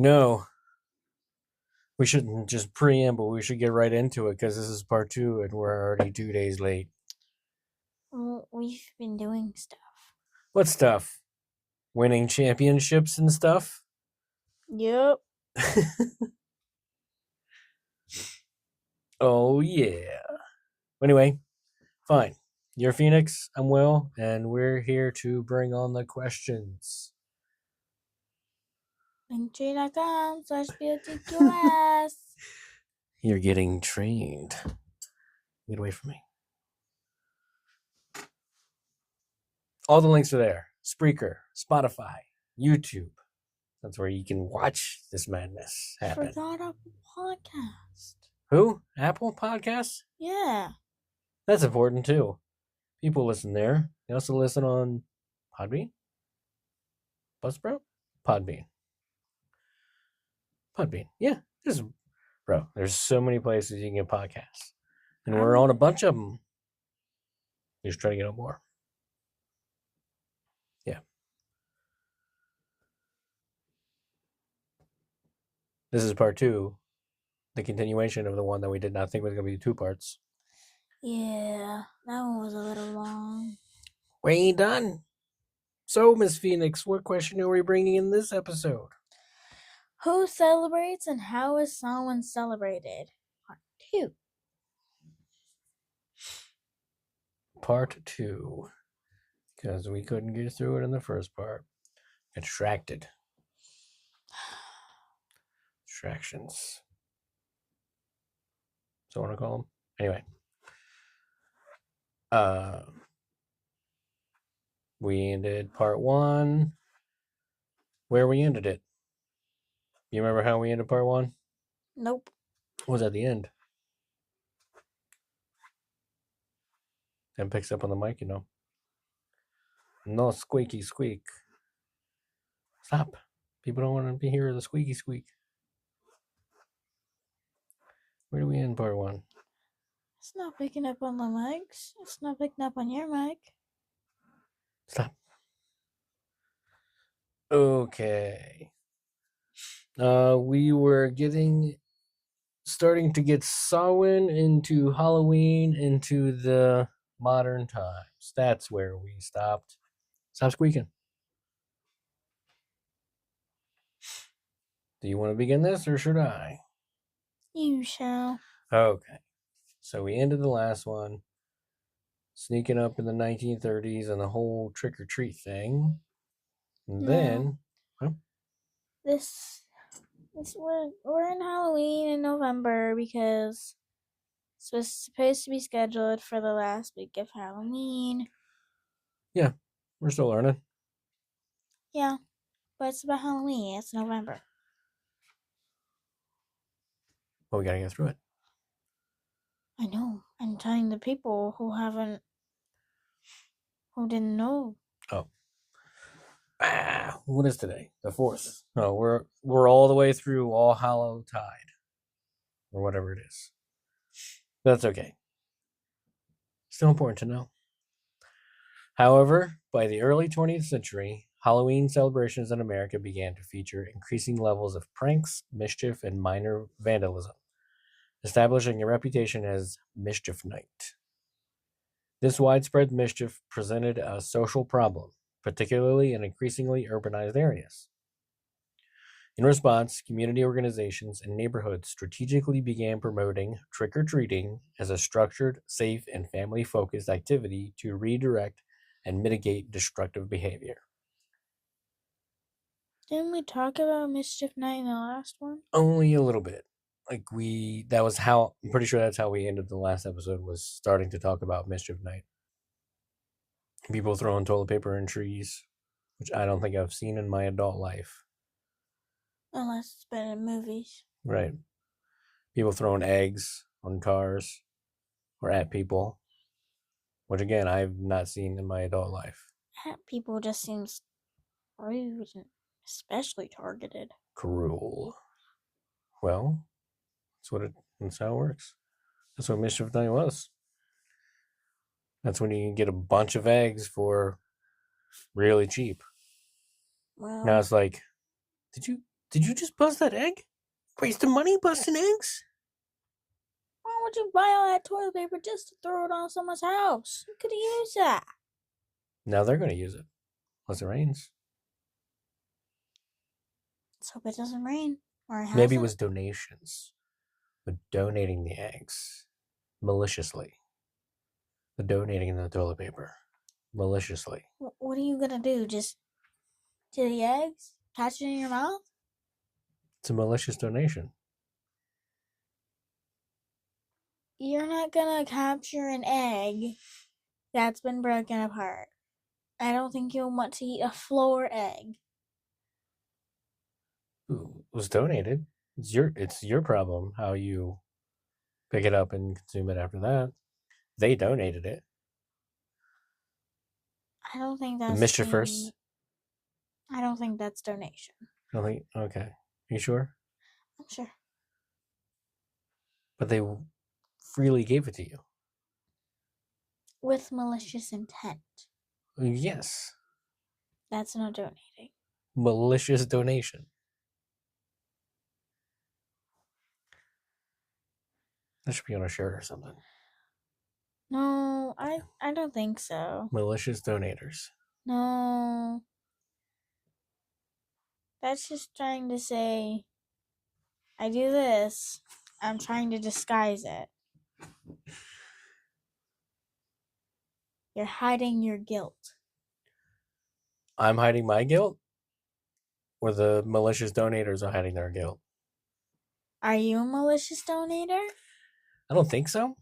No, we shouldn't just preamble. We should get right into it because this is part 2 and we're already 2 days late. Well, we've been doing stuff. What stuff? Winning championships and stuff? Yep. Oh, yeah. Anyway, fine. You're Phoenix, I'm Will, and we're here to bring on the questions. Linktree.com/BOTQS. You're getting trained. Get away from me. All the links are there. Spreaker, Spotify, YouTube. That's where you can watch this madness happen. Forgot Apple Podcast. Who? Apple Podcasts? Yeah. That's important too. People listen there. They also listen on Podbean? Buzzsprout? Podbean. Yeah. There's so many places you can get podcasts. And we're on a bunch of them. We're just trying to get on more. Yeah. This is part 2. The continuation of the one that we did not think was going to be 2 parts. Yeah, that one was a little long. We ain't done. So, Miss Phoenix, what question are we bringing in this episode? Who celebrates and how is Samhain celebrated? Part 2. Part 2. Because we couldn't get through it in the first part. Got distracted. Distractions. So I want to call them. Anyway. We ended part 1 where we ended it. You remember how we ended part 1? Nope. What was at the end? And picks up on the mic, you know. No squeaky squeak. Stop. People don't want to be hearing the squeaky squeak. Where do we end part 1? It's not picking up on the mics. It's not picking up on your mic. Stop. Okay. We were starting to get Samhain into Halloween into the modern times. That's where we stopped. Stop squeaking. Do you want to begin this or should I? You shall. Okay. So we ended the last one. Sneaking up in the 1930s and the whole trick-or-treat thing. And then... We're in Halloween in November because it was supposed to be scheduled for the last week of Halloween. Yeah, we're still learning. Yeah, but it's about Halloween. It's November. But we gotta get through it. I know. I'm telling the people who didn't know. Oh. What is today? The 4th. No, we're all the way through All Hallow Tide. Or whatever it is. That's okay. Still important to know. However, by the early 20th century, Halloween celebrations in America began to feature increasing levels of pranks, mischief, and minor vandalism, establishing a reputation as Mischief Night. This widespread mischief presented a social problem, particularly in increasingly urbanized areas. In response, community organizations and neighborhoods strategically began promoting trick-or-treating as a structured, safe, and family-focused activity to redirect and mitigate destructive behavior. Didn't we talk about Mischief Night in the last one? Only a little bit. I'm pretty sure that's how we ended the last episode, was starting to talk about Mischief Night. People throwing toilet paper in trees, which I don't think I've seen in my adult life. Unless it's been in movies. Right. People throwing eggs on cars or at people, which again, I've not seen in my adult life. At people just seems rude and especially targeted. Cruel. Well, that's how it works. That's what Mischief Night was. That's when you can get a bunch of eggs for really cheap. Well, Now it's like, did Did you just bust that egg? Wasting money busting eggs? Why would you buy all that toilet paper just to throw it on someone's house? You could have used that. Now they're going to use it. Unless it rains. Let's hope it doesn't rain. Or it hasn't. Maybe it was donations. But donating the eggs. Maliciously. The donating the toilet paper. Maliciously. What are you going to do? Just to the eggs? Catch it in your mouth? It's a malicious donation. You're not going to capture an egg that's been broken apart. I don't think you'll want to eat a floor egg. It was donated. It's your problem how you pick it up and consume it after that. They donated it. I don't think that's Mischief first. I don't think that's donation. Okay. You sure? I'm sure. But they freely gave it to you. With malicious intent. Yes. That's not donating. Malicious donation. That should be on a shirt or something. No, I don't think so. Malicious donators. No. That's just trying to say, I do this. I'm trying to disguise it. You're hiding your guilt. I'm hiding my guilt? Or the malicious donators are hiding their guilt? Are you a malicious donator? I don't think so.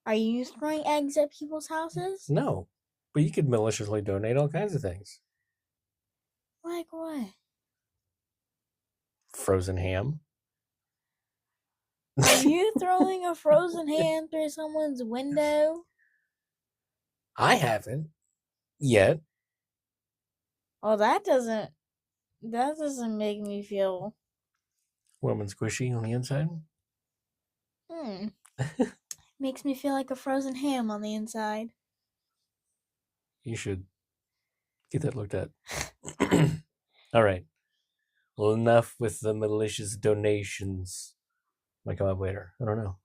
Are you throwing eggs at people's houses? No. But you could maliciously donate all kinds of things. Like what? Frozen ham. Are you throwing a frozen ham through someone's window? I haven't. Yet. Oh, that doesn't make me feel... Woman squishy on the inside? Makes me feel like a frozen ham on the inside. You should get that looked at. All right. Well, enough with the malicious donations. Might come up later. I don't know.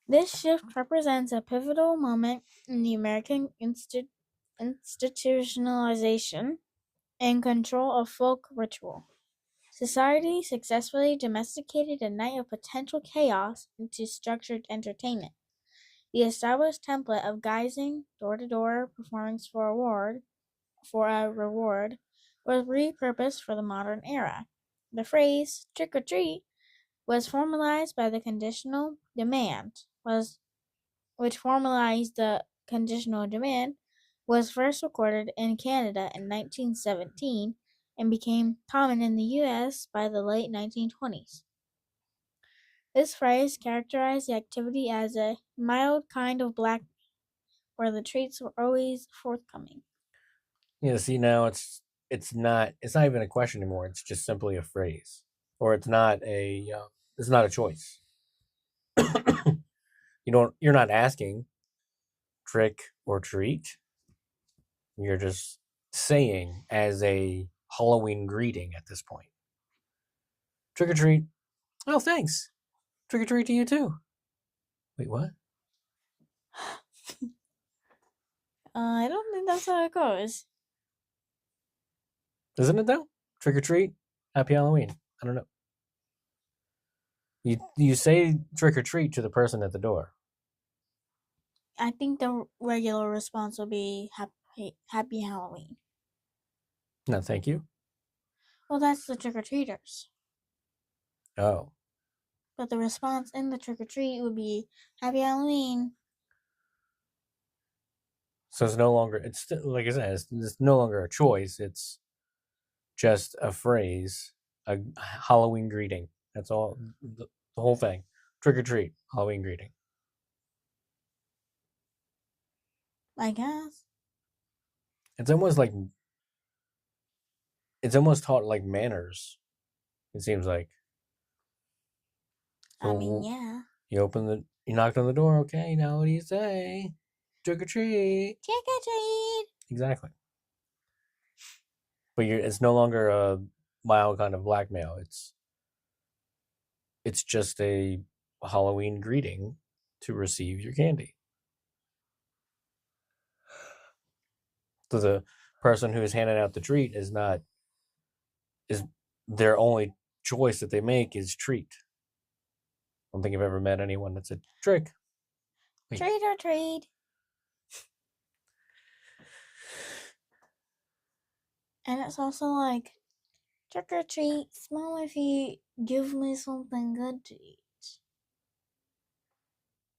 This shift represents a pivotal moment in the American institutionalization and control of folk ritual. Society successfully domesticated a night of potential chaos into structured entertainment. The established template of guising, door-to-door performance for a reward was repurposed for the modern era. The phrase "trick or treat" was formalized by the conditional demand, was first recorded in Canada in 1917 and became common in the U.S. by the late 1920s. This phrase characterized the activity as a mild kind of blackmail, where the treats were always forthcoming. Yeah, see, now it's not even a question anymore. It's just simply a phrase, or it's not a choice. You're not asking trick or treat. You're just saying as a Halloween greeting at this point. Trick or treat. Oh, thanks. Trick or treat to you too. Wait, what? I don't think that's how it goes. Isn't it though? Trick or treat, happy Halloween. I don't know. You say trick or treat to the person at the door. I think the regular response will be happy Halloween. No, thank you. Well, that's the trick-or-treaters. Oh. But the response in the trick-or-treat would be happy Halloween. So it's no longer, it's like I said, it's no longer a choice. It's just a phrase, a Halloween greeting. That's all, the whole thing. Trick or treat, Halloween greeting. I guess. It's almost taught like manners. It seems like. So I mean, yeah. You knocked on the door. Okay, now what do you say? Trick or treat. Trick or treat. Exactly. But it's no longer mild kind of blackmail. It's just a Halloween greeting to receive your candy. So the person who is handing out the treat is their only choice that they make is treat. I don't think I've ever met anyone that's a trick. Wait. Treat or treat. And it's also like, trick or treat, smell my feet, give me something good to eat.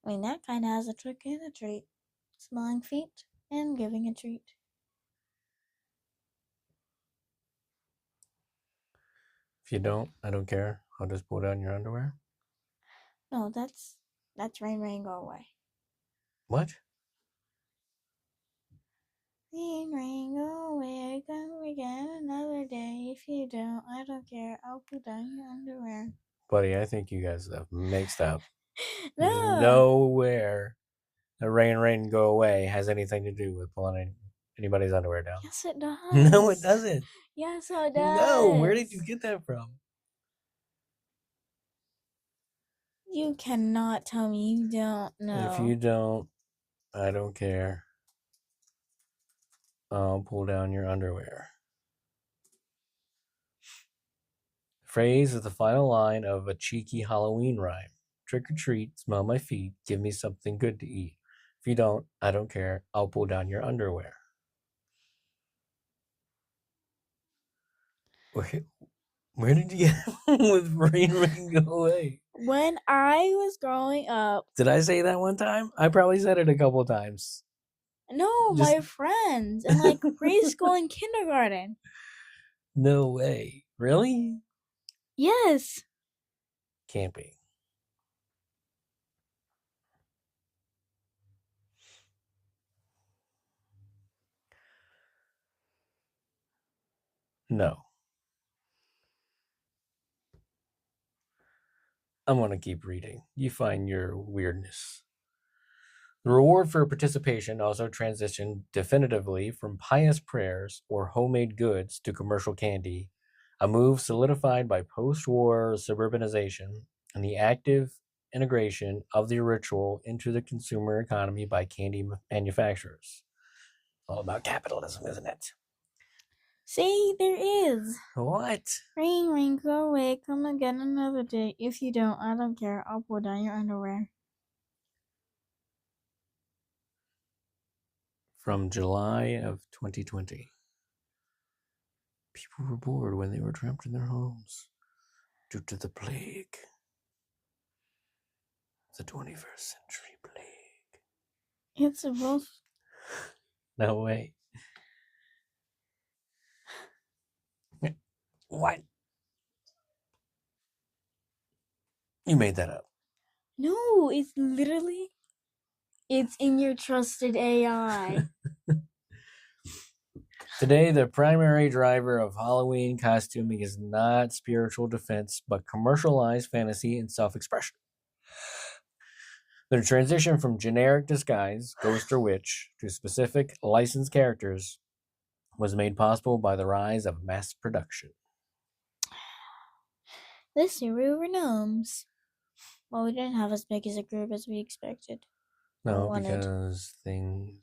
I mean, that kind of has a trick and a treat. Smelling feet and giving a treat. If you don't, I don't care. I'll just pull down your underwear. No, that's rain, rain, go away. What? Rain, rain, go away, come again another day. If you don't, I don't care, I'll pull down your underwear. Buddy, I think you guys have mixed up. No. Nowhere the rain, rain, go away has anything to do with pulling anybody's underwear down. Yes, it does. No, it doesn't. Yes, it does. No, where did you get that from? You cannot tell me you don't know. If you don't, I don't care. I'll pull down your underwear. The phrase is the final line of a cheeky Halloween rhyme. Trick or treat, smell my feet, give me something good to eat. If you don't, I don't care. I'll pull down your underwear. Where did you get with rain, rain, go away? When I was growing up. Did I say that one time? I probably said it a couple times. No, my friends in like preschool and kindergarten. No way. Really? Yes. Can't be. No. I'm going to keep reading. You find your weirdness. The reward for participation also transitioned definitively from pious prayers or homemade goods to commercial candy, a move solidified by post-war suburbanization and the active integration of the ritual into the consumer economy by candy manufacturers. All about capitalism, isn't it? See, there is. What? Rain, rain, go away, come again another day. If you don't, I don't care, I'll pull down your underwear. From July of 2020. People were bored when they were trapped in their homes due to the plague. The 21st century plague. It's supposed. No way. What? You made that up. No, it's literally. It's in your trusted AI. Today, the primary driver of Halloween costuming is not spiritual defense, but commercialized fantasy and self-expression. The transition from generic disguise, ghost or witch, to specific licensed characters was made possible by the rise of mass production. This year we were gnomes. Well, we didn't have as big as a group as we expected. No, because things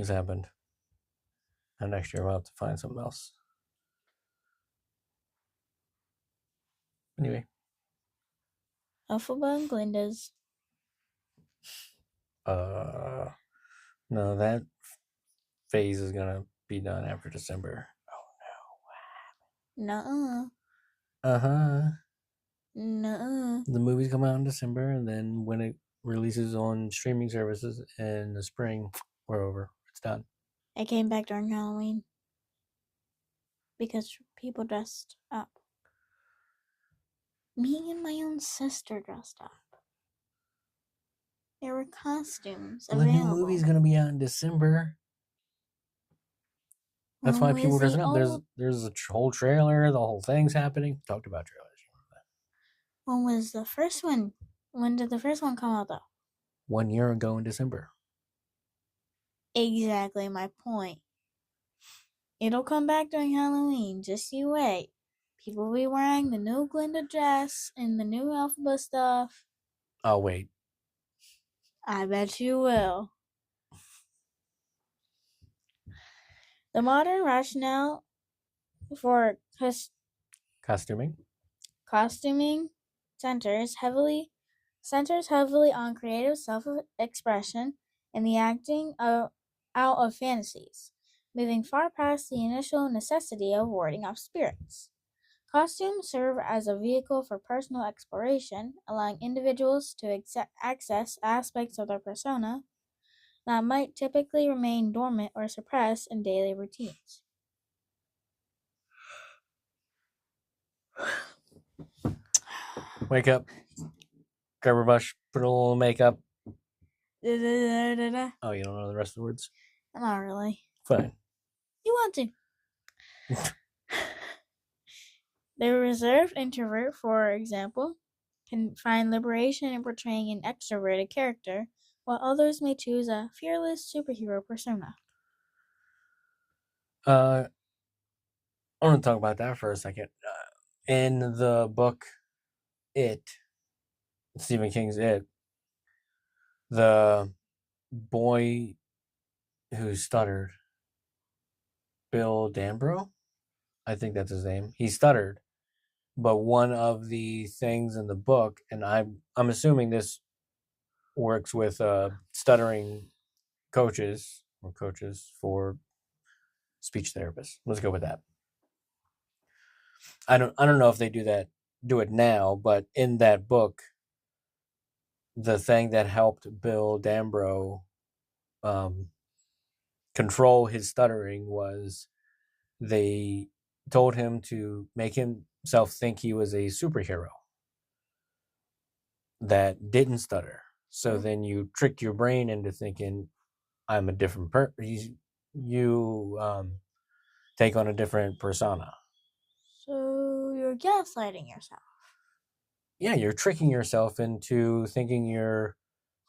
happened. And next year we'll have to find something else. Anyway. Alphaba and Glinda's. No, that phase is gonna be done after December. Oh no. Nuh-uh. Uh-huh. Nuh-uh. The movies come out in December, and then when it releases on streaming services in the spring, we're over. It's done. I came back during Halloween. Because people dressed up. Me and my own sister dressed up. There were costumes available. The new movie's gonna be out in December. That's why people dressing up. There's a whole trailer. The whole thing's happening. Talked about trailers. When was the first one? When did the first one come out, though? 1 year ago in December. Exactly my point. It'll come back during Halloween. Just you wait. People will be wearing the new Glinda dress and the new Elphaba stuff. I'll wait. I bet you will. The modern rationale for Costuming. costuming centers heavily on creative self-expression and the acting out of fantasies, moving far past the initial necessity of warding off spirits. Costumes serve as a vehicle for personal exploration, allowing individuals to access aspects of their persona that might typically remain dormant or suppressed in daily routines. Wake up. Grab a brush. Put a little makeup. Not Oh, you don't know the rest of the words? really. Fine. You want to. The reserved introvert, for example, can find liberation in portraying an extroverted character, while others may choose a fearless superhero persona. I want to talk about that for a second. In the book Stephen King's It, the boy who stuttered, Bill Danbro, I think that's his name. He stuttered, but one of the things in the book, and I'm assuming this works with stuttering coaches for speech therapists. Let's go with that. I don't know if they do it now, but in that book, the thing that helped Bill Danbro control his stuttering was they told him to make himself think he was a superhero that didn't stutter. So then you trick your brain into thinking I'm a different person. You take on a different persona. So you're gaslighting yourself. Yeah, you're tricking yourself into thinking you're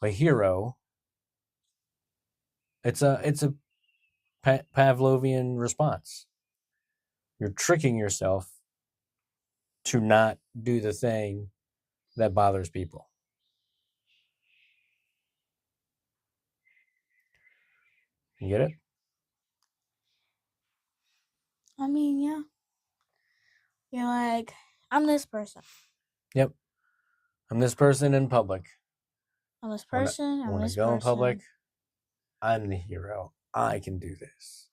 a hero. It's a Pavlovian response. You're tricking yourself to not do the thing that bothers people. You get it? I mean, yeah. You're like, I'm this person. Yep. I'm this person in public. I'm this person. I'm When I this go in person. public, I'm the hero. I can do this.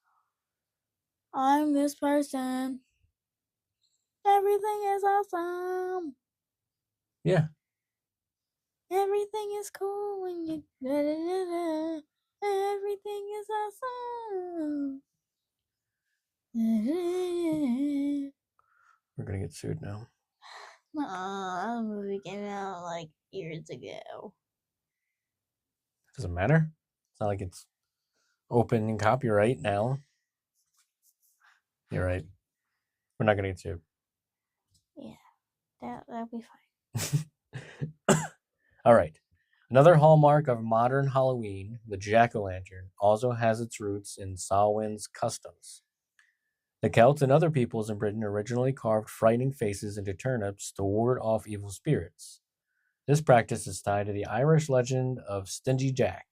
I'm this person. Everything is awesome. Yeah. Everything is cool when you. Everything is awesome. We're going to get sued now. That movie came out like years ago. Doesn't matter. It's not like it's open in copyright now. You're right. We're not going to get sued. Yeah, that'll be fine. All right. Another hallmark of modern Halloween, the jack-o'-lantern, also has its roots in Samhain's customs. The Celts and other peoples in Britain originally carved frightening faces into turnips to ward off evil spirits. This practice is tied to the Irish legend of Stingy Jack,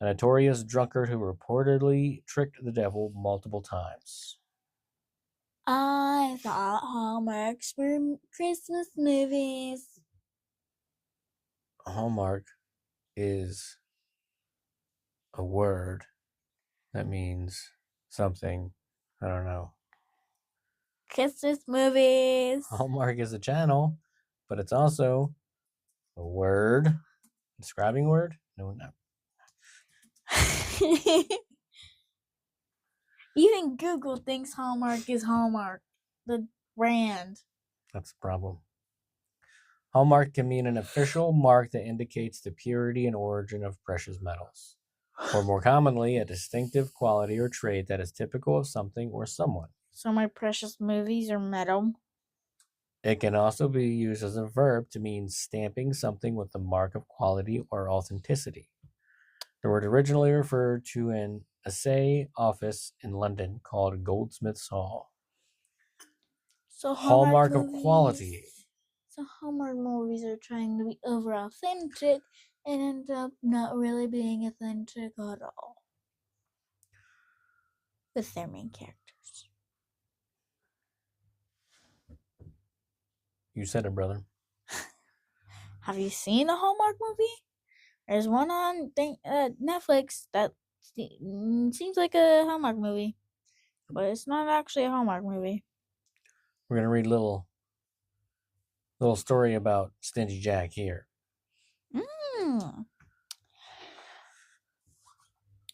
a notorious drunkard who reportedly tricked the devil multiple times. I thought Hallmarks were Christmas movies. Hallmark is a word that means something. I don't know. Christmas movies. Hallmark is a channel, but it's also a word. Describing word? No, no. Even Google thinks Hallmark is Hallmark, the brand. That's the problem. Hallmark can mean an official mark that indicates the purity and origin of precious metals, or more commonly, a distinctive quality or trait that is typical of something or someone. So my precious movies are metal. It can also be used as a verb to mean stamping something with the mark of quality or authenticity. The word originally referred to an assay office in London called Goldsmiths Hall. So Hallmark of quality. So Hallmark movies are trying to be over authentic and end up not really being authentic at all with their main characters. You said it, brother. Have you seen a Hallmark movie? There's one on Netflix that seems like a Hallmark movie, but it's not actually a Hallmark movie. We're gonna read a little story about Stingy Jack here.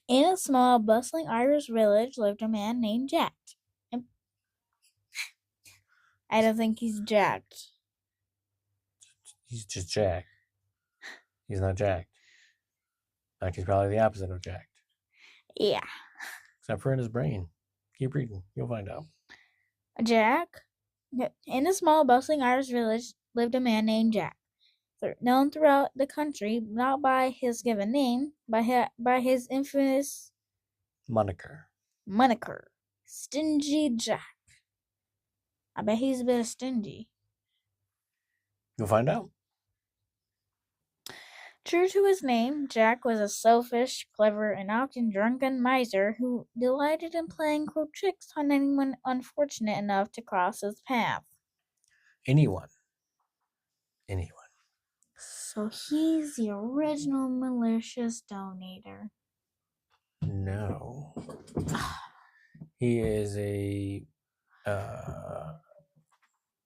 In a small, bustling Irish village lived a man named Jack. I don't think he's jacked. He's just Jack. He's not jacked. Like he's probably the opposite of jacked. Yeah. Except for in his brain. Keep reading. You'll find out. Jack. In a small, bustling Irish village lived a man named Jack, known throughout the country not by his given name, but by his infamous moniker, Stingy Jack. I bet he's a bit stingy. You'll find out. True to his name, Jack was a selfish, clever, and often drunken miser who delighted in playing cruel tricks on anyone unfortunate enough to cross his path. Anyone. So he's the original malicious donator. No. He is a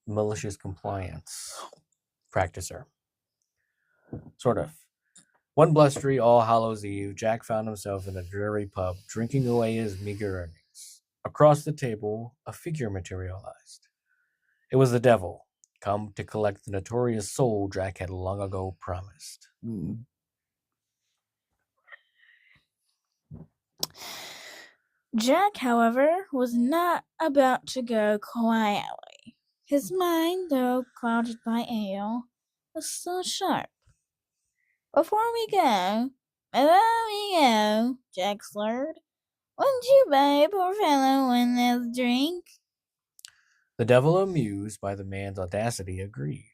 malicious compliance practicer. Sort of. One blustery All Hallows Eve, Jack found himself in a dreary pub, drinking away his meager earnings. Across the table, a figure materialized. It was the devil, come to collect the notorious soul Jack had long ago promised. Jack, however, was not about to go quietly. His mind, though clouded by ale, was still sharp. Before we go, Jack slurred, wouldn't you buy a poor fellow one last drink? The devil, amused by the man's audacity, agreed.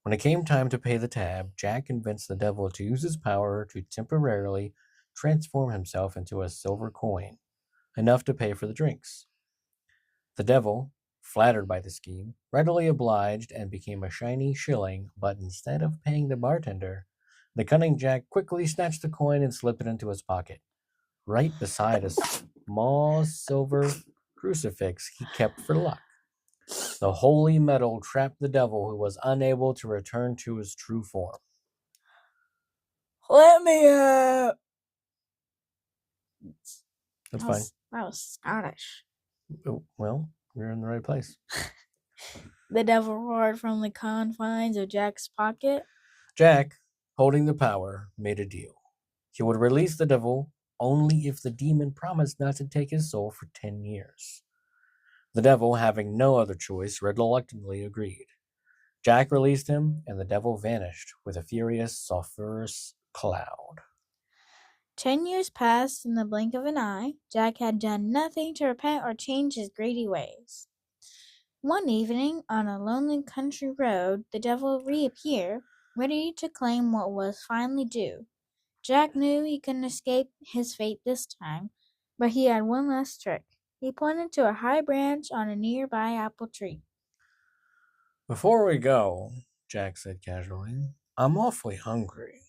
When it came time to pay the tab, Jack convinced the devil to use his power to temporarily transform himself into a silver coin, enough to pay for the drinks. The devil, flattered by the scheme, readily obliged and became a shiny shilling, but instead of paying the bartender, the cunning Jack quickly snatched the coin and slipped it into his pocket, right beside a small silver crucifix he kept for luck. The holy metal trapped the devil, who was unable to return to his true form. Let me out! That's fine. That was Scottish. Oh, well, you're in the right place. The devil roared from the confines of Jack's pocket. Jack, holding the power, made a deal. He would release the devil only if the demon promised not to take his soul for 10 years. The devil, having no other choice, reluctantly agreed. Jack released him, and the devil vanished with a furious, sulphurous cloud. 10 years passed in the blink of an eye. Jack had done nothing to repent or change his greedy ways. One evening, on a lonely country road, the devil reappeared, ready to claim what was finally due. Jack knew he couldn't escape his fate this time, but he had one last trick. He pointed to a high branch on a nearby apple tree. Before we go, Jack said casually, I'm awfully hungry.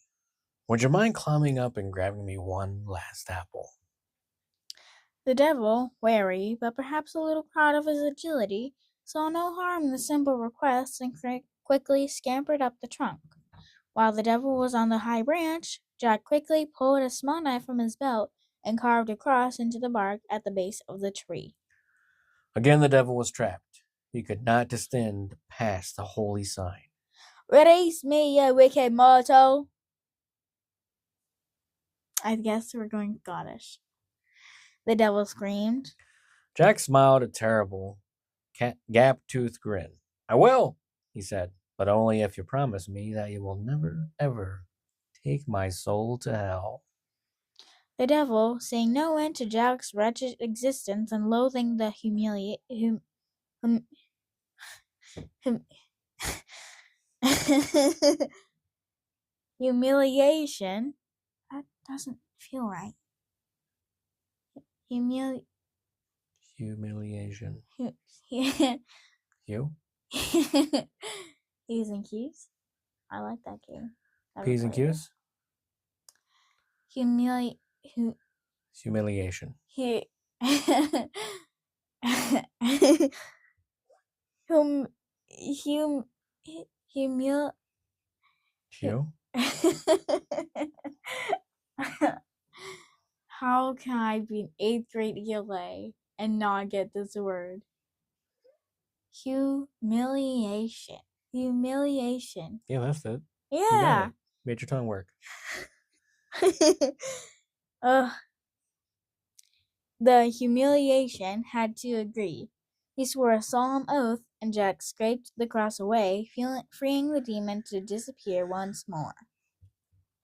Would you mind climbing up and grabbing me one last apple? The devil, wary but perhaps a little proud of his agility, saw no harm in the simple request and quickly scampered up the trunk. While the devil was on the high branch, Jack quickly pulled a small knife from his belt and carved a cross into the bark at the base of the tree. Again the devil was trapped. He could not descend past the holy sign. Release me, you wicked mortal! I guess we're going Scottish. The devil screamed. Jack smiled a terrible, gap-toothed grin. I will, he said, but only if you promise me that you will never, ever take my soul to hell. The devil, seeing no end to Jack's wretched existence and loathing the humiliation. That doesn't feel right. Humiliation. Hughes You? and Q's. I like that game. P's and Q's? Humiliation. Humil. You? How can I be in 8th grade ELA and not get this word? Humiliation. Yeah, that's it. You got Yeah. it. Made your tongue work. The humiliation had to agree. He swore a solemn oath, and Jack scraped the cross away, freeing the demon to disappear once more.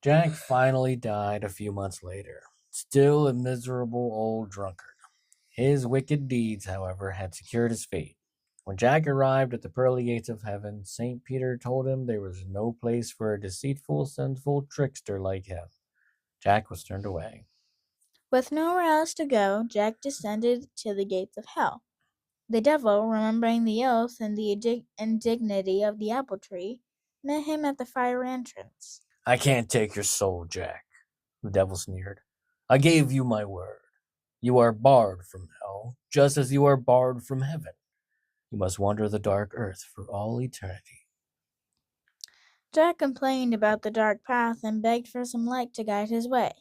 Jack finally died a few months later, still a miserable old drunkard. His wicked deeds, however, had secured his fate. When Jack arrived at the pearly gates of heaven, St. Peter told him there was no place for a deceitful, sinful trickster like him. Jack was turned away. With nowhere else to go, Jack descended to the gates of hell. The devil, remembering the oath and the indignity of the apple tree, met him at the fire entrance. I can't take your soul, Jack, the devil sneered. I gave you my word. You are barred from hell, just as you are barred from heaven. You must wander the dark earth for all eternity. Jack complained about the dark path and begged for some light to guide his way.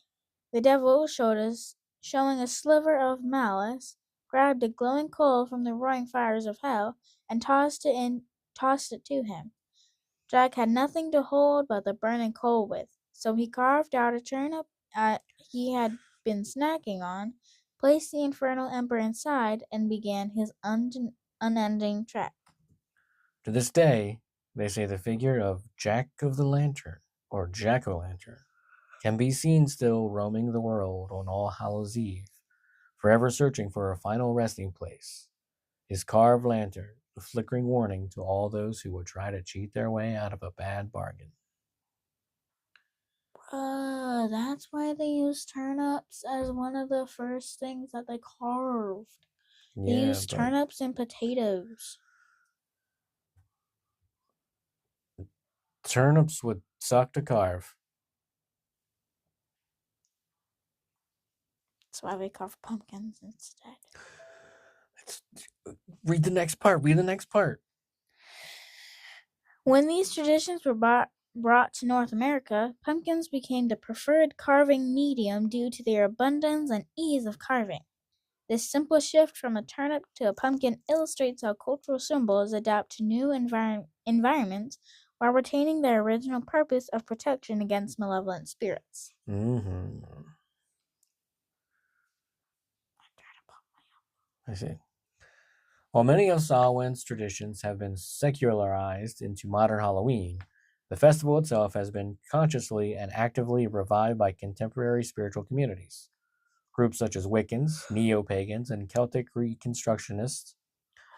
The devil, showing a sliver of malice, grabbed a glowing coal from the roaring fires of hell and tossed it to him. Jack had nothing to hold but the burning coal with, so he carved out a turnip he had been snacking on, placed the infernal emperor inside, and began his unending trek. To this day, they say the figure of Jack of the Lantern, or Jack-o'-lantern, can be seen still roaming the world on All Hallows Eve, forever searching for a final resting place. His carved lantern, a flickering warning to all those who would try to cheat their way out of a bad bargain. That's why they used turnips as one of the first things that they carved. They used turnips and potatoes. Turnips would suck to carve. That's why we carve pumpkins instead. Read the next part. When these traditions were brought to North America, pumpkins became the preferred carving medium due to their abundance and ease of carving. This simple shift from a turnip to a pumpkin illustrates how cultural symbols adapt to new environments while retaining their original purpose of protection against malevolent spirits. Mm-hmm. I see. While many of Samhain's traditions have been secularized into modern Halloween, the festival itself has been consciously and actively revived by contemporary spiritual communities. Groups such as Wiccans, Neo-Pagans, and Celtic Reconstructionists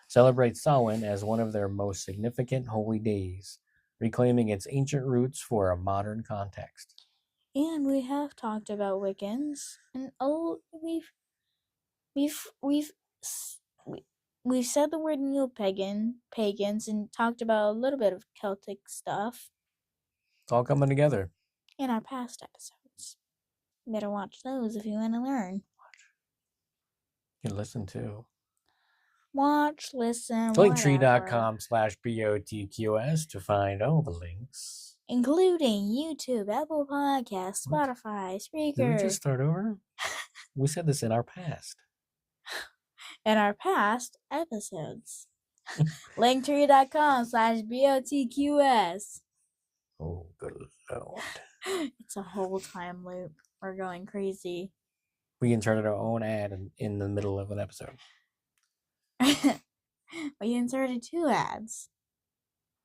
celebrate Samhain as one of their most significant holy days, reclaiming its ancient roots for a modern context. And we have talked about Wiccans, and we've said the word pagans and talked about a little bit of Celtic stuff It's all coming together. in our past episodes. You better watch those if you want to learn. You can listen too. Watch, listen, Linktree.com/BOTQS to find all the links. including YouTube, Apple Podcasts, Spotify, Spreaker. Did we just start over? We said this in our past. In our past episodes. Linktree.com/BOTQS. Oh, good Lord. It's a whole time loop. We're going crazy. We inserted our own ad in the middle of an episode. We inserted 2 ads.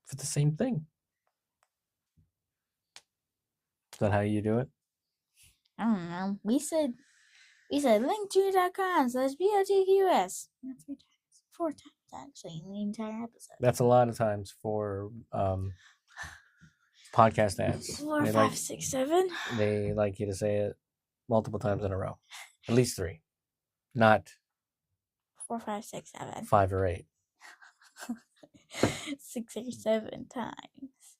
For the same thing. Is that how you do it? I don't know. We said linktree.com/BOTQS. Not 3 times. 4 times, actually, in the entire episode. That's a lot of times for podcast ads. 4, 5, 6, 7. They like you to say it multiple times in a row. At least 3. Not 4, 5, 6, 7. 5 or 8. 6 or 7 times.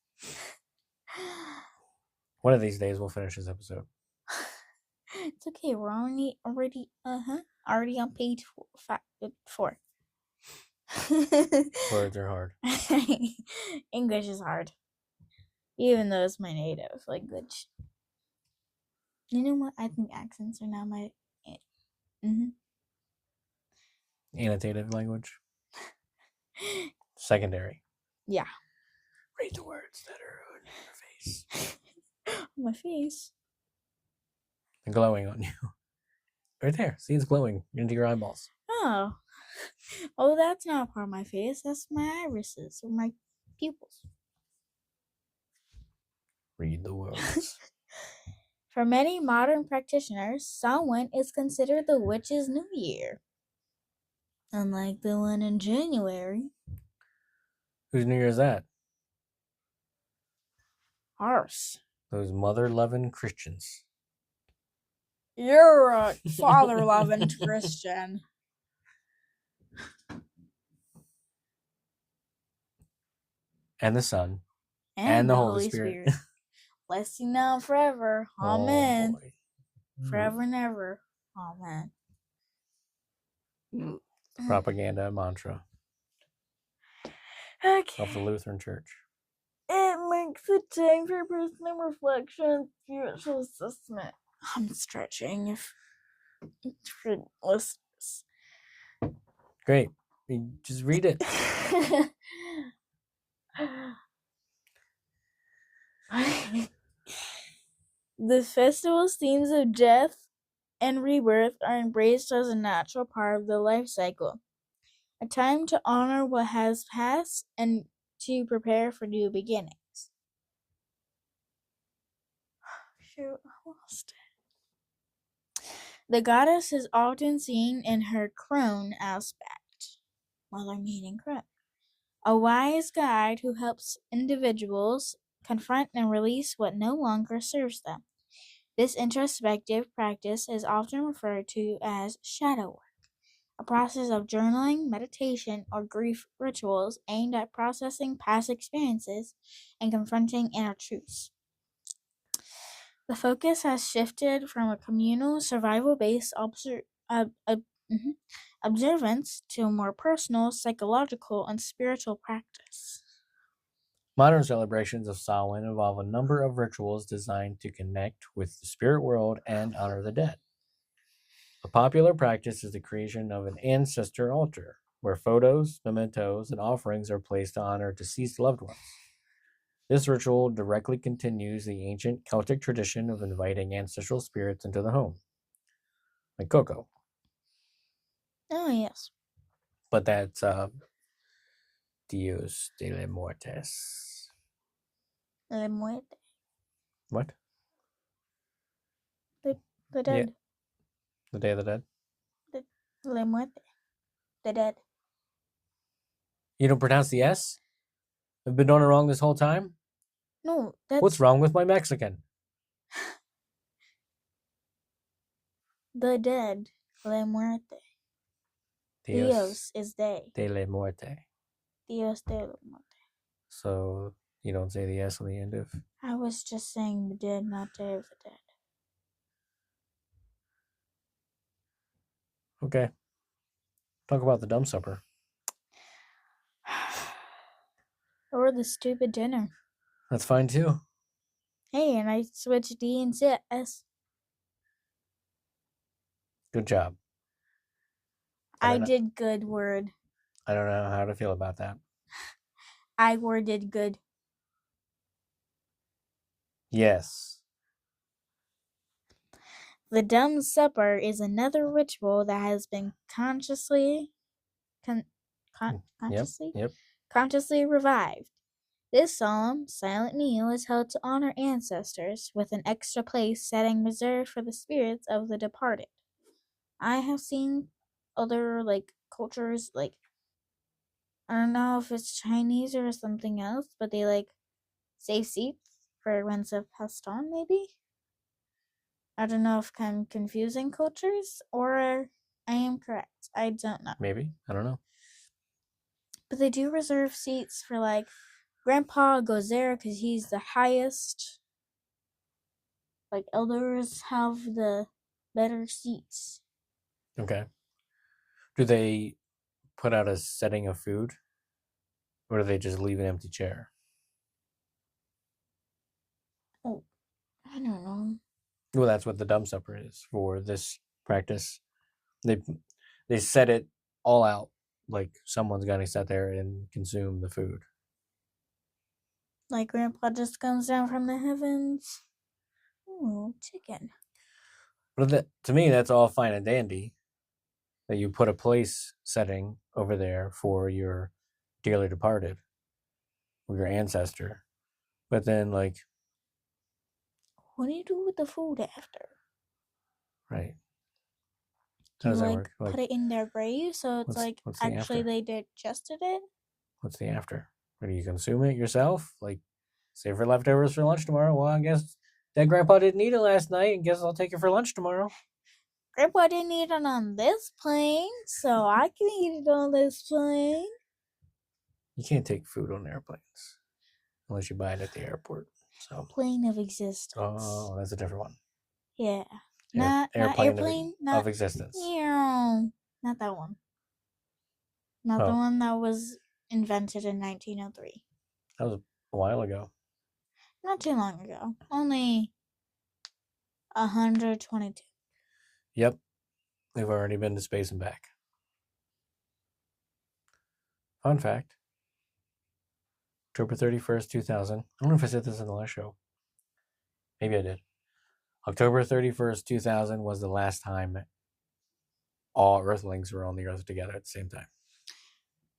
One of these days we'll finish this episode. It's okay. We're already on page 4. Words are hard. English is hard, even though it's my native language. You know what? I think accents are now my Annotative language. Secondary. Yeah. Read the words that are on your face. My face. And glowing on you. Right there. See, it's glowing into your eyeballs. Oh, that's not part of my face. That's my irises or my pupils. Read the words. For many modern practitioners, Samhain is considered the witch's new year. Unlike the one in January. Whose New Year is that? Ours. Those mother-loving Christians. You're a father-loving Christian. And the Son. And the Holy Spirit. Blessed now forever. Amen. Oh, Forever and ever. Amen. Propaganda mantra Okay. of the Lutheran Church. It makes it time for personal reflection and spiritual assessment. I'm stretching if for listeners. Great. You just read it. The festival's themes of death and rebirth are embraced as a natural part of the life cycle, a time to honor what has passed and to prepare for new beginnings. Shoot, I lost it. The goddess is often seen in her crone aspect, mother meaning crone, a wise guide who helps individuals confront and release what no longer serves them. This introspective practice is often referred to as shadow work, a process of journaling, meditation, or grief rituals aimed at processing past experiences and confronting inner truths. The focus has shifted from a communal, survival-based observance to a more personal, psychological, and spiritual practice. Modern celebrations of Samhain involve a number of rituals designed to connect with the spirit world and honor the dead. A popular practice is the creation of an ancestor altar, where photos, mementos, and offerings are placed to honor deceased loved ones. This ritual directly continues the ancient Celtic tradition of inviting ancestral spirits into the home, like Coco. Oh, yes. But that's Dios de la Muertes. La muerte. What? The dead. Yeah. The Day of the Dead? La muerte. The dead. You don't pronounce the S? I've been doing it wrong this whole time? No, that's... What's wrong with my Mexican? The dead. La muerte. Dios is they. De la Muerte. Dios de la muerte. So you don't say the S on the end of... I was just saying the dead, not Day of the Dead. Okay. Talk about the dumb supper. Or the stupid dinner. That's fine too. Hey, and I switched D and S. Good job. I did good word. I don't know how to feel about that. I worded good. Yes. The dumb supper is another ritual that has been consciously revived. This solemn, silent meal is held to honor ancestors, with an extra place setting reserved for the spirits of the departed. I have seen other cultures, I don't know if it's Chinese or something else, but they save seats for when have passed on, maybe? I don't know if I'm confusing cultures or I am correct. I don't know. Maybe. I don't know. But they do reserve seats for Grandpa goes there because he's the highest. Elders have the better seats. Okay. Do they put out a setting of food? Or do they just leave an empty chair? Oh, I don't know. Well, that's what the dumb supper is for this practice. They set it all out, like someone's gonna sit there and consume the food. Like Grandpa just comes down from the heavens. Oh, chicken. But to me, that's all fine and dandy. That you put a place setting over there for your dearly departed, or your ancestor. But then, what do you do with the food after? Right. Do you put it in their grave so it's what's actually they digested it? What's the after? Or do you consume it yourself? Save for leftovers for lunch tomorrow? Well, I guess that grandpa didn't eat it last night, and guess I'll take it for lunch tomorrow. Grandpa didn't eat it on this plane, so I can eat it on this plane. You can't take food on airplanes unless you buy it at the airport. So plane of existence. Oh, that's a different one. Yeah. Not airplane of existence. Yeah. Not that one. Not the one that was invented in 1903. That was a while ago. Not too long ago. Only 122. Yep. We've already been to space and back. Fun fact. October 31st, 2000. I don't know if I said this in the last show. Maybe I did. October 31st, 2000 was the last time all Earthlings were on the Earth together at the same time.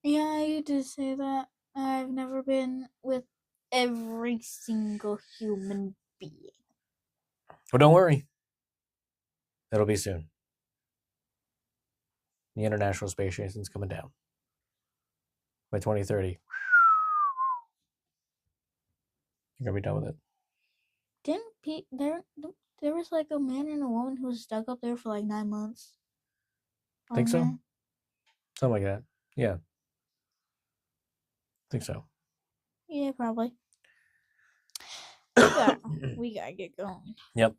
Yeah, you did say that. I've never been with every single human being. Well, don't worry. It'll be soon. The International Space Station's coming down. By 2030. You're going to be done with it. There was a man and a woman who was stuck up there for 9 months? Think so? There? Something like that. Yeah. Think so. Yeah, probably. We gotta get going. Yep.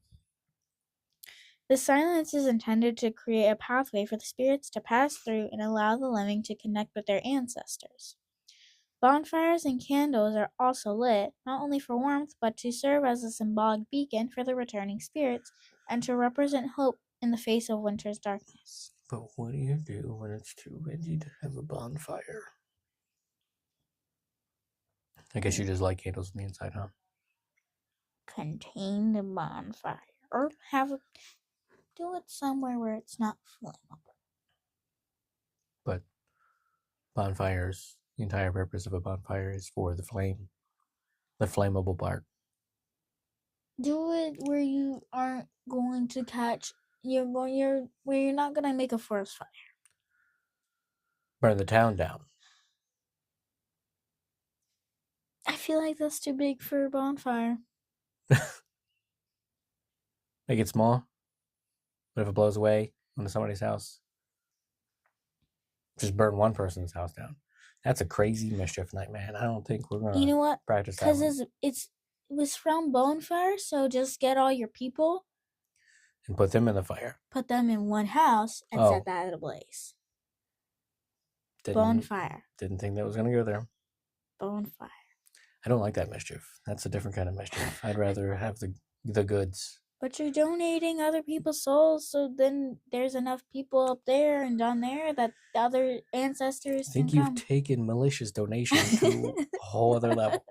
The silence is intended to create a pathway for the spirits to pass through and allow the living to connect with their ancestors. Bonfires and candles are also lit, not only for warmth, but to serve as a symbolic beacon for the returning spirits and to represent hope in the face of winter's darkness. But what do you do when it's too windy to have a bonfire? I guess you just light candles on the inside, huh? Contain the bonfire. Or do it somewhere where it's not flammable. But bonfires, the entire purpose of a bonfire is for the flame. The flammable part. Do it where you aren't going to catch where you're not gonna make a forest fire. Burn the town down. I feel like that's too big for a bonfire. Make it small. But if it blows away onto somebody's house, just burn one person's house down. That's a crazy mischief night, man. I don't think we're gonna practice that. Because it was from bonfire, so just get all your people and put them in the fire. Put them in one house and set that ablaze. Bonfire. Didn't think that was gonna go there. Bonfire. I don't like that mischief. That's a different kind of mischief. I'd rather have the goods. But you're donating other people's souls, so then there's enough people up there and down there that the other ancestors I think you've taken Malicious donation to a whole other level.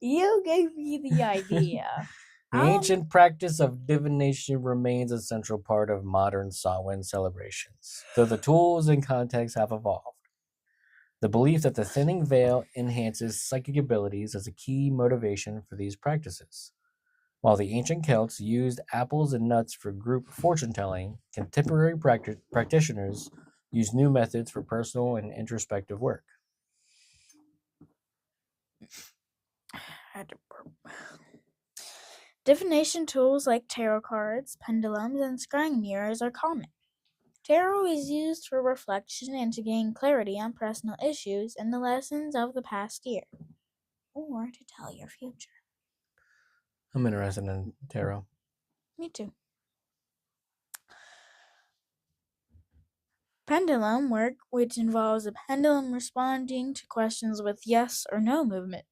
You gave me the idea. The ancient practice of divination remains a central part of modern Samhain celebrations, though the tools and contexts have evolved. The belief that the thinning veil enhances psychic abilities is a key motivation for these practices. While the ancient Celts used apples and nuts for group fortune telling, contemporary practitioners use new methods for personal and introspective work. Divination tools like tarot cards, pendulums, and scrying mirrors are common. Tarot is used for reflection and to gain clarity on personal issues and the lessons of the past year, or to tell your future. I'm interested in tarot. Me too. Pendulum work, which involves a pendulum responding to questions with yes or no movement,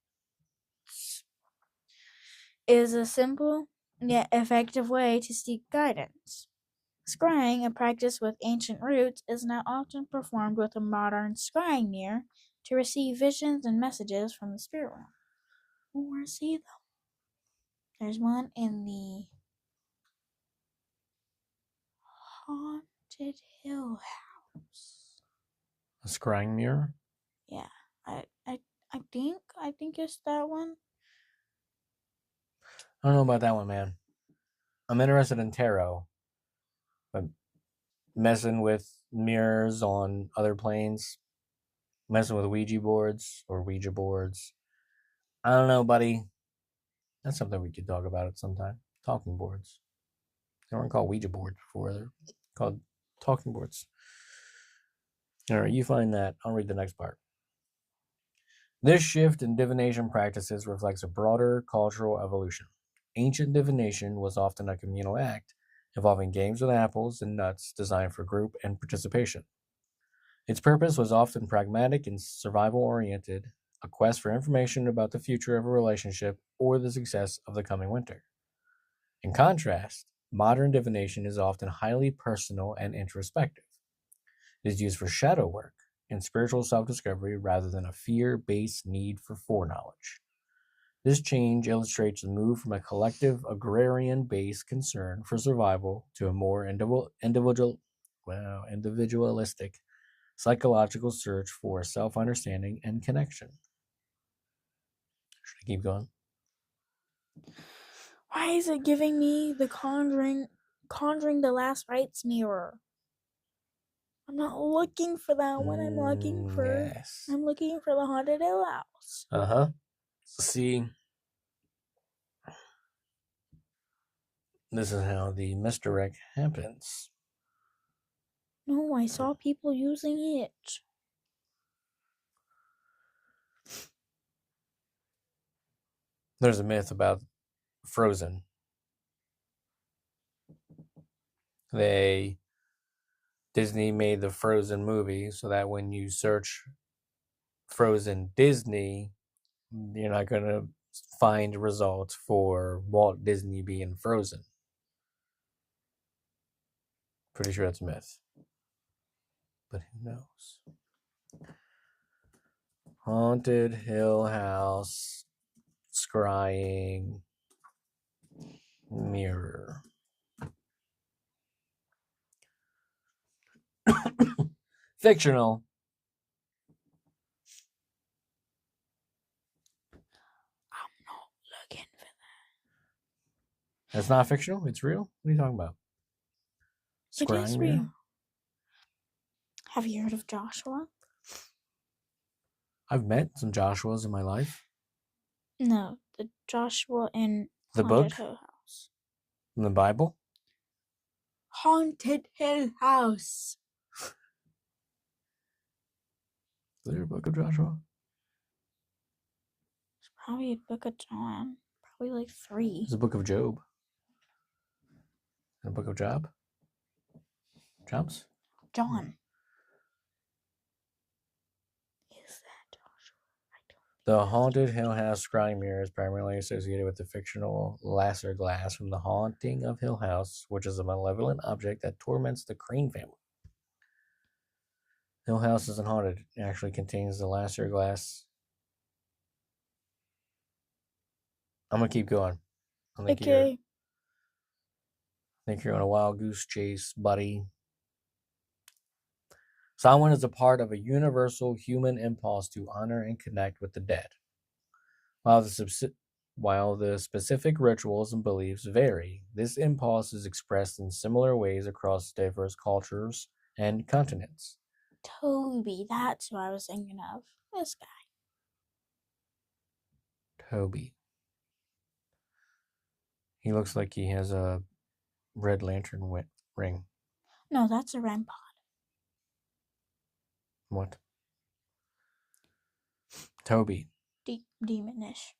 is a simple yet effective way to seek guidance. Scrying, a practice with ancient roots, is now often performed with a modern scrying mirror to receive visions and messages from the spirit realm. Or see them. There's one in the Haunted Hill House. A scrying mirror? Yeah, I think it's that one. I don't know about that one, man. I'm interested in tarot, but messing with mirrors on other planes, messing with Ouija boards. I don't know, buddy. That's something we could talk about at some time. Talking boards. They weren't called Ouija boards before. They're called talking boards. All right, you find that. I'll read the next part. This shift in divination practices reflects a broader cultural evolution. Ancient divination was often a communal act, involving games with apples and nuts designed for group and participation. Its purpose was often pragmatic and survival-oriented, a quest for information about the future of a relationship or the success of the coming winter. In contrast, modern divination is often highly personal and introspective. It is used for shadow work and spiritual self-discovery rather than a fear-based need for foreknowledge. This change illustrates the move from a collective agrarian-based concern for survival to a more individualistic psychological search for self-understanding and connection. Should I keep going? Why is it giving me the Conjuring the Last Rites mirror? I'm not looking for that one. I'm looking for the Haunted Hill House. See, this is how the misdirect happens. No, I saw people using it. There's a myth about Frozen. Disney made the Frozen movie so that when you search Frozen Disney, you're not going to find results for Walt Disney being Frozen. Pretty sure that's a myth. But who knows? Haunted Hill House, scrying mirror. Fictional. I'm not looking for that. That's not fictional? It's real? What are you talking about? It is real. Have you heard of Joshua? I've met some Joshuas in my life. No, the Joshua in The Haunted book? Hill House. In the Bible? Haunted Hill House. Is there a book of Joshua? It's probably a book of John. Probably like 3. There's a book of Job. And a book of Job? Jobs? John. Is that Joshua? The Haunted Hill House scrying mirror is primarily associated with the fictional Lasser glass from The Haunting of Hill House, which is a malevolent object that torments the Crane family. Hill House isn't haunted. It actually contains the Lasser glass. I'm going to keep going. I think you're on a wild goose chase, buddy. Samhain is a part of a universal human impulse to honor and connect with the dead. While the specific rituals and beliefs vary, this impulse is expressed in similar ways across diverse cultures and continents. Toby, that's who I was thinking of. This guy. Toby. He looks like he has a red lantern ring. No, that's a REM pod. What? Toby. Demonish.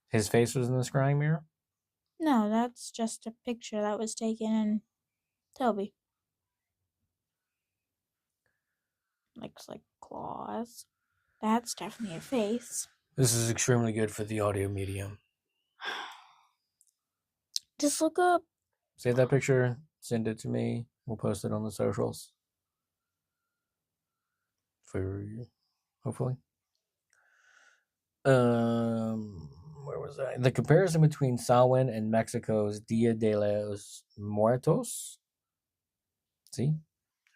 His face was in the scrying mirror? No, that's just a picture that was taken in Toby. Looks like claws. That's definitely a face. This is extremely good for the audio medium. Just look up. Save that picture, send it to me. We'll post it on the socials. For you, hopefully. Where was I? The comparison between Samhain and Mexico's Dia de los Muertos. See?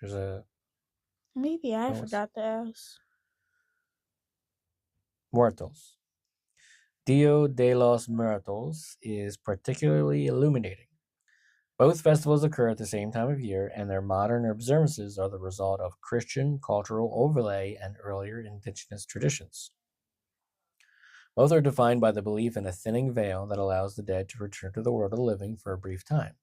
There's a Maybe I forgot the S. Muertos. Dia de los Muertos is particularly illuminating. Both festivals occur at the same time of year, and their modern observances are the result of Christian cultural overlay and earlier indigenous traditions. Both are defined by the belief in a thinning veil that allows the dead to return to the world of the living for a brief time.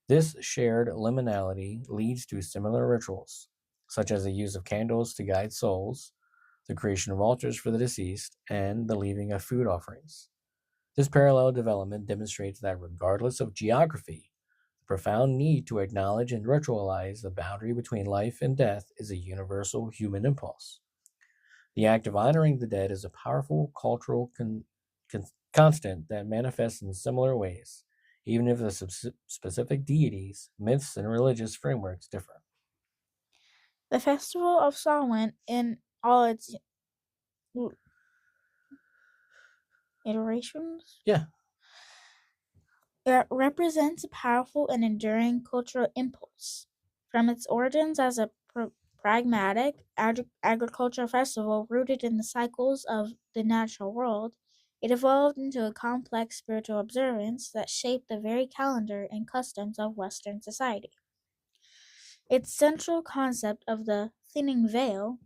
This shared liminality leads to similar rituals, such as the use of candles to guide souls, the creation of altars for the deceased, and the leaving of food offerings. This parallel development demonstrates that regardless of geography, the profound need to acknowledge and ritualize the boundary between life and death is a universal human impulse. The act of honoring the dead is a powerful cultural constant that manifests in similar ways, even if the specific deities, myths, and religious frameworks differ. The Festival of Samhain, in all its iterations, Yeah. it represents a powerful and enduring cultural impulse. From its origins as a pragmatic agricultural festival rooted in the cycles of the natural world, it evolved into a complex spiritual observance that shaped the very calendar and customs of Western society. Its central concept of the thinning veil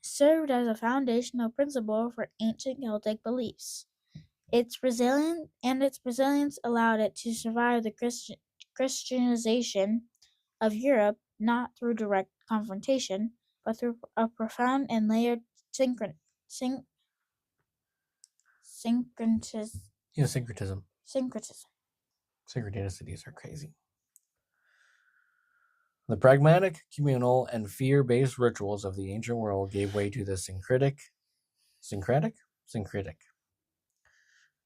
served as a foundational principle for ancient Celtic beliefs. Its resilience allowed it to survive the Christianization of Europe not through direct confrontation, but through a profound and layered syncretism. Yeah, syncretism. Syncretism. Synchronicities are crazy. The pragmatic, communal, and fear-based rituals of the ancient world gave way to the syncretic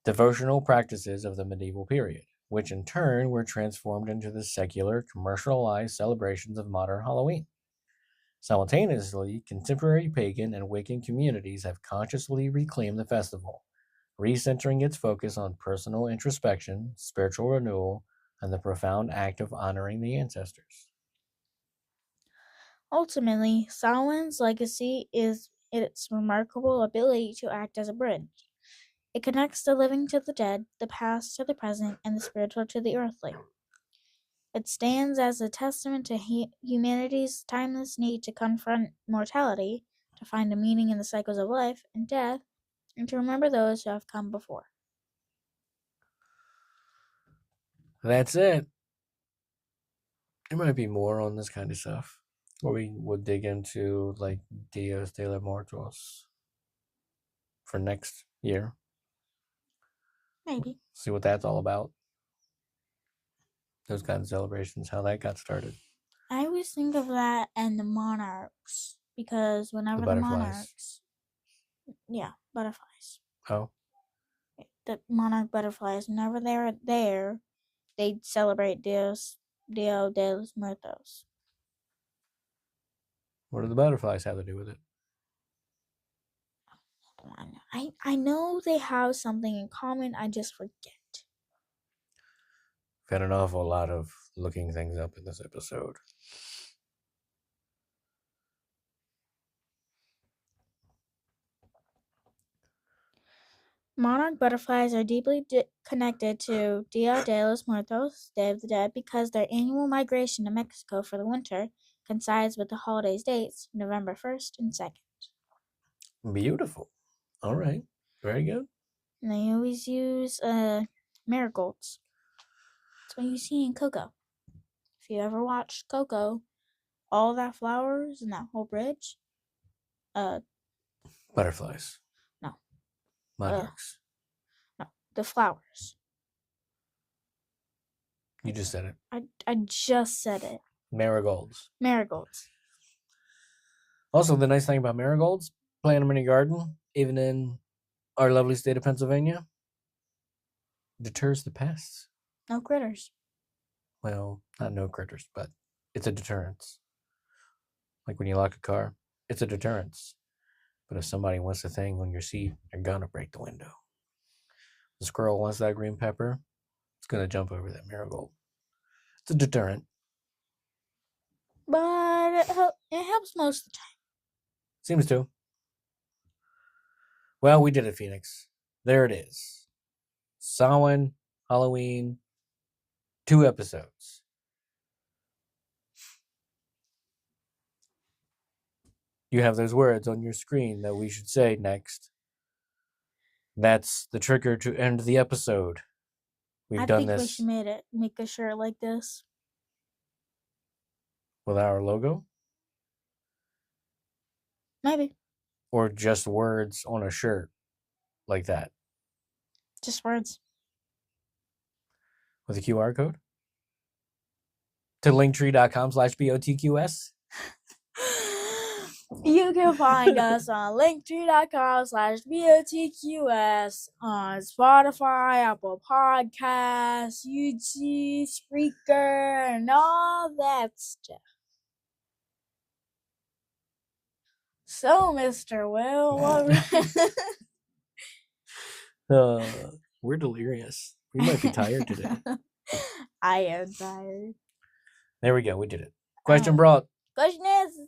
devotional practices of the medieval period, which in turn were transformed into the secular, commercialized celebrations of modern Halloween. Simultaneously, contemporary pagan and Wiccan communities have consciously reclaimed the festival, recentering its focus on personal introspection, spiritual renewal, and the profound act of honoring the ancestors. Ultimately, Samhain's legacy is its remarkable ability to act as a bridge. It connects the living to the dead, the past to the present, and the spiritual to the earthly. It stands as a testament to humanity's timeless need to confront mortality, to find a meaning in the cycles of life and death, and to remember those who have come before. That's it. There might be more on this kind of stuff. Or we would dig into like Dios de los Muertos for next year. Maybe. See what that's all about. Those kind of celebrations, how that got started. I always think of that and the monarchs, because whenever the monarchs. Yeah, butterflies. Oh. The monarch butterflies, whenever they were there, they'd celebrate Dia de los Muertos. What do the butterflies have to do with it? I know they have something in common, I just forget. We've had an awful lot of looking things up in this episode. Monarch butterflies are deeply connected to Dia de los Muertos, Day of the Dead, because their annual migration to Mexico for the winter coincides with the holiday's dates, November 1st and 2nd. Beautiful. All right. Very good. And they always use marigolds. That's what you see in Coco. If you ever watched Coco, all that flowers and that whole bridge, Butterflies. no, Monarchs. no, the flowers. You just said it. I just said it. Marigolds. Marigolds. Also, the nice thing about marigolds, plant them in your garden, even in our lovely state of Pennsylvania, deters the pests. No critters. Well, not no critters, but it's a deterrence. Like when you lock a car, it's a deterrence. But if somebody wants a thing on your seat, they're gonna break the window. The squirrel wants that green pepper, it's gonna jump over that marigold. It's a deterrent. But it helps most of the time. Seems to. Well, we did it, Phoenix. There it is. Samhain, Halloween, 2 episodes. You have those words on your screen that we should say next. That's the trigger to end the episode. We've done this. I think we should make a shirt like this. With our logo? Maybe. Or just words on a shirt like that? Just words. With a QR code? To linktree.com/BOTQS? You can find us on linktree.com/BOTQS on Spotify, Apple Podcasts, YouTube, Spreaker, and all that stuff. So, Mr. Will, we're delirious. We might be tired today. I am tired. There we go. We did it. Question brought. Question is,